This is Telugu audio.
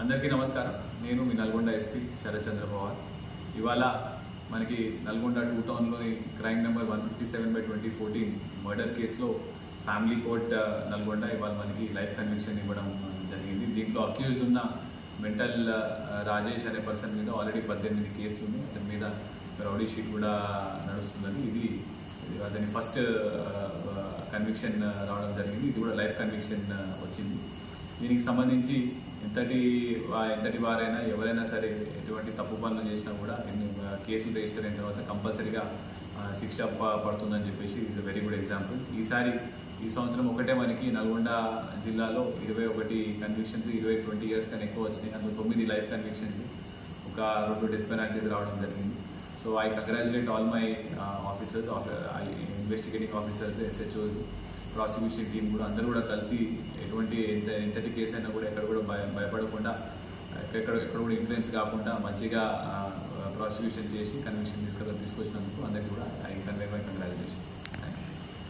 అందరికీ నమస్కారం. నేను మీ నల్గొండ ఎస్పీ శరత్ చంద్ర పవార్. ఇవాళ మనకి నల్గొండ 2 టౌన్లోని క్రైమ్ నెంబర్ 157/2014 మర్డర్ కేసులో ఫ్యామిలీ కోర్ట్ నల్గొండ ఇవాళ మనకి లైఫ్ కన్విక్షన్ ఇవ్వడం జరిగింది. దీంట్లో అక్యూజ్డ్ ఉన్న మెంటల్ రాజేష్ అనే పర్సన్ మీద ఆల్రెడీ 18 కేసులు ఉన్నాయి. అతని మీద రౌడీ షీట్ కూడా నడుస్తున్నది. ఇది అతని ఫస్ట్ కన్విక్షన్ రావడం జరిగింది. ఇది కూడా లైఫ్ కన్విక్షన్ వచ్చింది. దీనికి సంబంధించి ఎంతటి వారైనా ఎవరైనా సరే ఎటువంటి తప్పు పనులు చేసినా కూడా కేసులు రిజిస్టర్ అయిన తర్వాత కంపల్సరీగా శిక్ష పడుతుందని చెప్పేసి ఇట్స్ వెరీ గుడ్ ఎగ్జాంపుల్. ఈ సంవత్సరం ఒకటే మనకి నల్గొండ జిల్లాలో 21 కన్విక్షన్స్ 20 years కన్నా ఎక్కువ వచ్చినాయి. అందులో 9 లైఫ్ కన్విక్షన్స్, ఒక 2 డెత్ పెనాల్టీస్ రావడం జరిగింది. So I congratulate all my officers, investigating officers, SHOs, prosecution team కూడా అందరూ కూడా కలిసి ఎంతటి కేసు అయినా కూడా ఎక్కడ కూడా భయపడకుండా ఎక్కడ కూడా ఇన్ఫ్లుయెన్స్ కాకుండా మంచిగా ప్రాసిక్యూషన్ చేసి కన్విక్షన్ తీసుకొచ్చినందుకు అందరికీ కూడా ఐ కన్వే మై కంగ్రాచులేషన్స్.